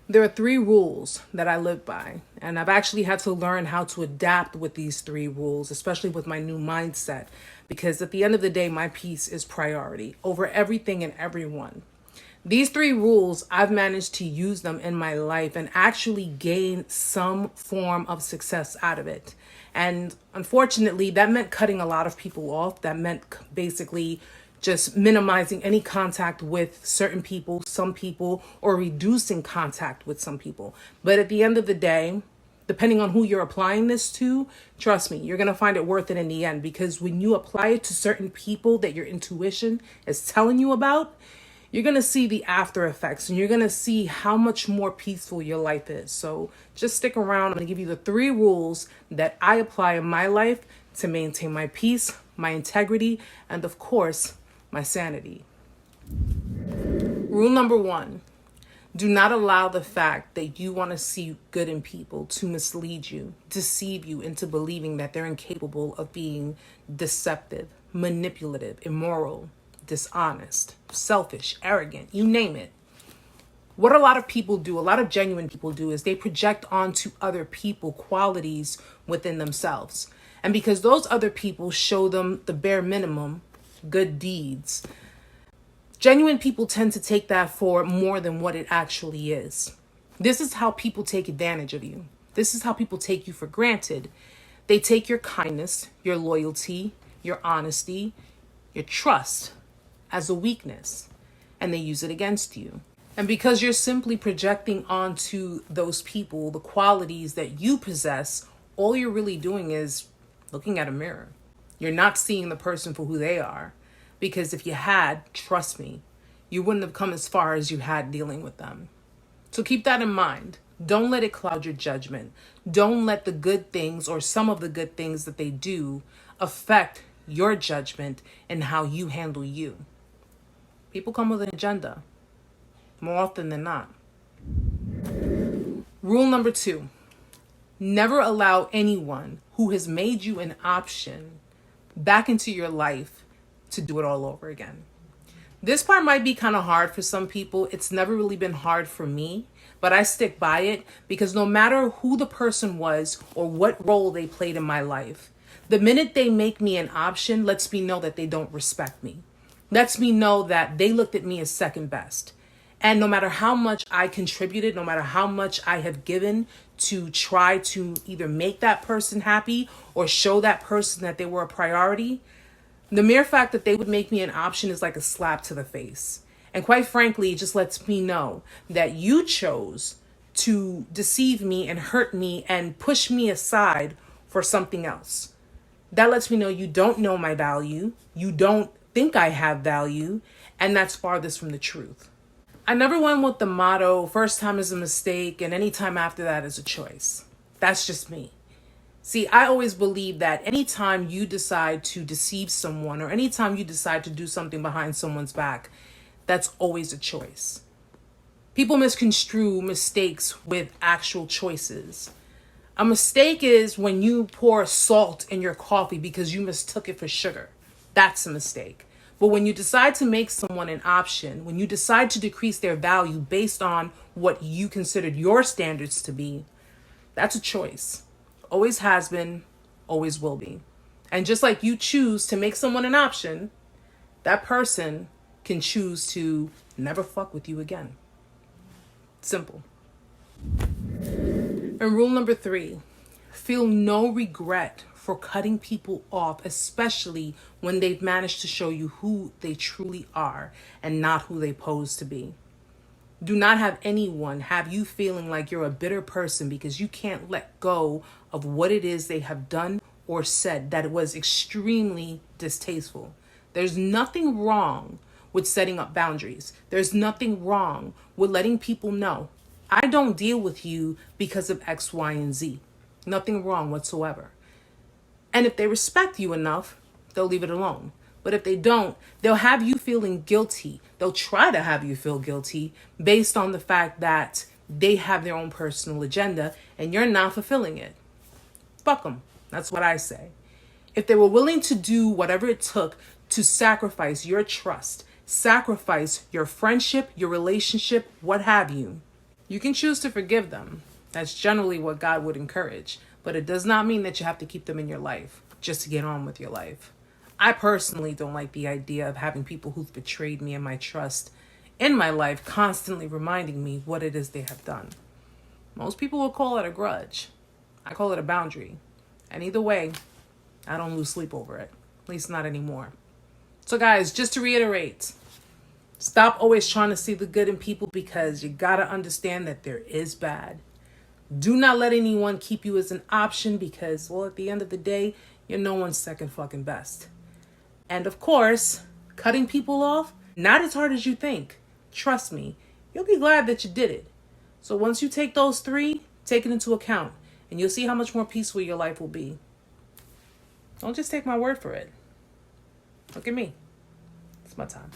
There are 3 rules that I live by, and I've actually had to learn how to adapt with these 3 rules, especially with my new mindset, because at the end of the day, my peace is priority over everything and everyone. These 3 rules, I've managed to use them in my life and actually gain some form of success out of it. And unfortunately, that meant cutting a lot of people off. That meant basically just minimizing any contact with certain people, some people, or reducing contact with some people. But at the end of the day, depending on who you're applying this to, trust me, you're going to find it worth it in the end, because when you apply it to certain people that your intuition is telling you about, you're going to see the after effects and you're going to see how much more peaceful your life is. So just stick around. I'm going to give you the 3 rules that I apply in my life to maintain my peace, my integrity, and of course, my sanity. Rule number 1, do not allow the fact that you want to see good in people to mislead you, deceive you into believing that they're incapable of being deceptive, manipulative, immoral, dishonest, selfish, arrogant, you name it. What a lot of people do, a lot of genuine people do, is they project onto other people qualities within themselves. And because those other people show them the bare minimum, good deeds, genuine people tend to take that for more than what it actually is. This is how people take advantage of you. This is how people take you for granted. They take your kindness, your loyalty, your honesty, your trust as a weakness, and they use it against you. And because you're simply projecting onto those people the qualities that you possess, all you're really doing is looking at a mirror. You're not seeing the person for who they are. Because if you had, trust me, you wouldn't have come as far as you had dealing with them. So keep that in mind. Don't let it cloud your judgment. Don't let the good things or some of the good things that they do affect your judgment and how you handle you. People come with an agenda, more often than not. Rule number 2, never allow anyone who has made you an option back into your life to do it all over again. This part might be kind of hard for some people. It's never really been hard for me, but I stick by it because no matter who the person was or what role they played in my life, the minute they make me an option lets me know that they don't respect me. Lets me know that they looked at me as second best. And no matter how much I contributed, no matter how much I have given to try to either make that person happy or show that person that they were a priority, the mere fact that they would make me an option is like a slap to the face. And quite frankly, it just lets me know that you chose to deceive me and hurt me and push me aside for something else. That lets me know you don't know my value. You don't think I have value. And that's farthest from the truth. I never went with the motto, first time is a mistake and any time after that is a choice. That's just me. See, I always believe that anytime you decide to deceive someone or anytime you decide to do something behind someone's back, that's always a choice. People misconstrue mistakes with actual choices. A mistake is when you pour salt in your coffee because you mistook it for sugar. That's a mistake. But when you decide to make someone an option, when you decide to decrease their value based on what you considered your standards to be, that's a choice. Always has been, always will be. And just like you choose to make someone an option, that person can choose to never fuck with you again. Simple. And rule number 3, feel no regret for cutting people off, especially when they've managed to show you who they truly are and not who they pose to be. Do not have anyone have you feeling like you're a bitter person because you can't let go of what it is they have done or said that was extremely distasteful. There's nothing wrong with setting up boundaries. There's nothing wrong with letting people know, I don't deal with you because of X, Y, and Z. Nothing wrong whatsoever. And if they respect you enough, they'll leave it alone. But if they don't, they'll have you feeling guilty. They'll try to have you feel guilty based on the fact that they have their own personal agenda and you're not fulfilling it. Fuck them. That's what I say. If they were willing to do whatever it took to sacrifice your trust, sacrifice your friendship, your relationship, what have you, You can choose to forgive them. That's generally what God would encourage. But it does not mean that you have to keep them in your life just to get on with your life. I personally don't like the idea of having people who've betrayed me and my trust in my life constantly reminding me what it is they have done. Most people will call it a grudge. I call it a boundary. And either way, I don't lose sleep over it. At least not anymore. So guys, just to reiterate, stop always trying to see the good in people, because you gotta understand that there is bad. Do not let anyone keep you as an option, because, well, at the end of the day, you're no one's second fucking best. And of course, cutting people off, not as hard as you think. Trust me, you'll be glad that you did it. So once you take those 3, take it into account, and you'll see how much more peaceful your life will be. Don't just take my word for it. Look at me. It's my time.